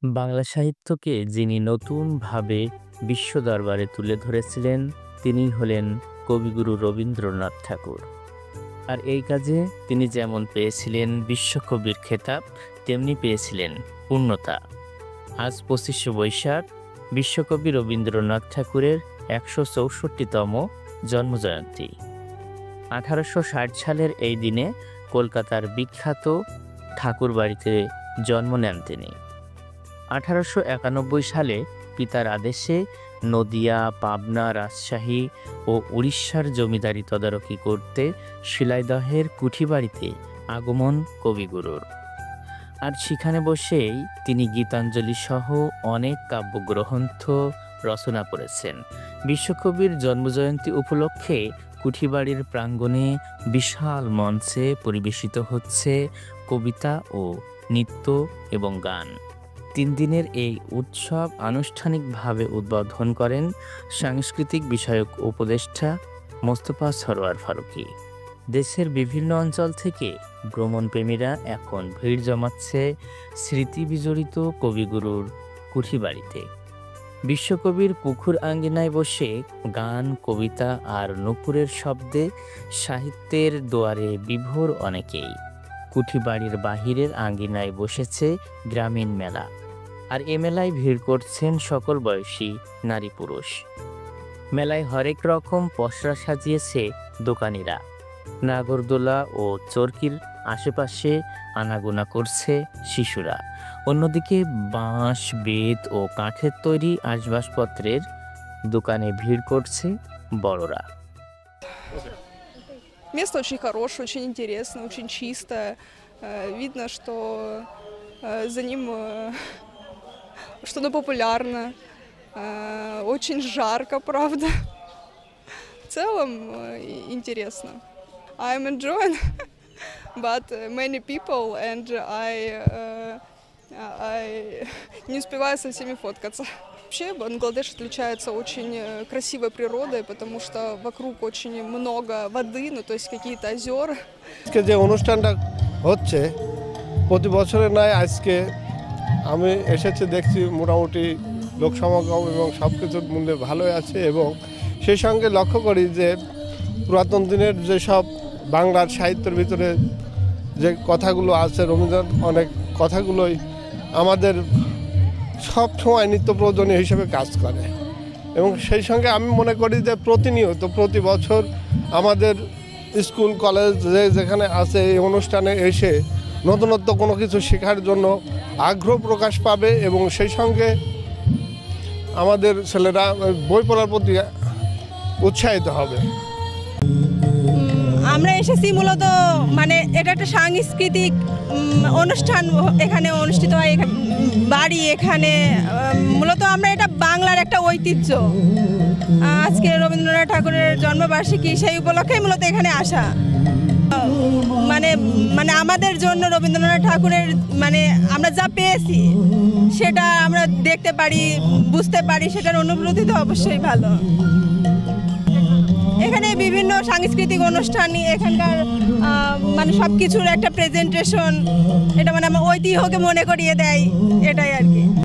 বাংলা সাহিত্যকে যিনি নতুনভাবে বিশ্ব দরবারে তুলে ধরেছিলেন তিনি হলেন কবিগুরু রবীন্দ্রনাথ ঠাকুর। আর এই কাজে তিনি যেমন পেয়েছিলেন বিশ্বকবির খেতাব, তেমনি পেয়েছিলেন পূর্ণতা। আজ ২৫শে বৈশাখ বিশ্বকবি রবীন্দ্রনাথ ঠাকুরের ১৬৪তম জন্মজয়ন্তী। ১৮৬০ সালের এই দিনে কলকাতার বিখ্যাত ঠাকুরবাড়িতে জন্ম নেন তিনি। ১৮৯১ সালে পিতার আদেশে নদিয়া, পাবনা, রাজশাহী ও উড়িষ্যার জমিদারি তদারকি করতে শিলাইদহের কুঠিবাড়িতে আগমন কবিগুরুর। আর সেখানে বসেই তিনি গীতাঞ্জলি সহ অনেক কাব্যগ্রন্থ রচনা করেছেন। বিশ্বকবির জন্মজয়ন্তী উপলক্ষে কুঠিবাড়ির প্রাঙ্গণে বিশাল মঞ্চে পরিবেশিত হচ্ছে কবিতা ও নৃত্য এবং গান। ৩ দিনের এই উৎসব আনুষ্ঠানিকভাবে উদ্বোধন করেন সাংস্কৃতিক বিষয়ক উপদেষ্টা মোস্তফা সরোয়ার ফারুকী। দেশের বিভিন্ন অঞ্চল থেকে ভ্রমণপ্রেমীরা এখন ভিড় জমাচ্ছে স্মৃতি বিজড়িত কবিগুরুর কুঠিবাড়িতে। বিশ্বকবির পুকুর আঙ্গিনায় বসে গান, কবিতা আর নূপুরের শব্দে সাহিত্যের দুয়ারে বিভোর অনেকেই। কুঠিবাড়ির বাহিরের আঙ্গিনায় বসেছে গ্রামীণ মেলা, আর এ মেলায় ভিড় করছেন সকল বয়সী নারী পুরুষ। মেলায় হরেক রকম পসরা সাজিয়েছে দোকানিরা। নাগরদোলা ও চরকির আশেপাশে আনাগোনা করছে শিশুরা। অন্যদিকে বাঁশ, বেত ও কাঠের তৈরি আসবাবপত্রের দোকানে ভিড় করছে বড়রা। Место очень хорошее, очень интересно, очень чистое. Видно, что за ним что-то популярно. Очень жарко, правда. В целом интересно. I'm enjoying, but many people, and I не успеваю со всеми фоткаться. Вообще Бангладеш отличается очень красивой природой, потому что вокруг очень много воды, ну то есть какие-то озера. আজকে যে অনুষ্ঠানটা হচ্ছে প্রতি বছরের নয়, আজকে আমি এসেছি দেখছি মোটামুটি লোক সমাগম এবং সব কিছুর মূল্যে ভালোই আছে। এবং সেই সঙ্গে লক্ষ্য করি যে পুরাতন দিনের যেসব বাংলার সাহিত্যের ভিতরে যে কথাগুলো আছে, রবীন্দ্রনাথ অনেক কথাগুলোই আমাদের সব সময় নিত্য প্রয়োজনীয় হিসেবে কাজ করে। এবং সেই সঙ্গে আমি মনে করি যে প্রতিনিয়ত প্রতি বছর আমাদের স্কুল, কলেজ যেখানে আছে এই অনুষ্ঠানে এসে নতুনত্ব কোনো কিছু শেখার জন্য আগ্রহ প্রকাশ পাবে এবং সেই সঙ্গে আমাদের ছেলেরা বই পড়ার প্রতি উৎসাহিত হবে। আমরা এসেছি মূলত মানে এটা একটা সাংস্কৃতিক অনুষ্ঠান এখানে অনুষ্ঠিত হয়। বাড়ি এখানে মূলত আমরা এটা বাংলার একটা ঐতিহ্য। আজকে রবীন্দ্রনাথ ঠাকুরের জন্মবার্ষিকী, সেই উপলক্ষেই মূলত এখানে আসা। মানে মানে আমাদের জন্য রবীন্দ্রনাথ ঠাকুরের মানে আমরা যা পেয়েছি সেটা আমরা দেখতে পারি, বুঝতে পারি, সেটার অনুভূতি তো অবশ্যই ভালো। এখানে বিভিন্ন সাংস্কৃতিক অনুষ্ঠান, এখানকার মানে সব কিছুর একটা প্রেজেন্টেশন, এটা মানে আমার ঐতিহ্যকে মনে করিয়ে দেয়, এটাই আর কি।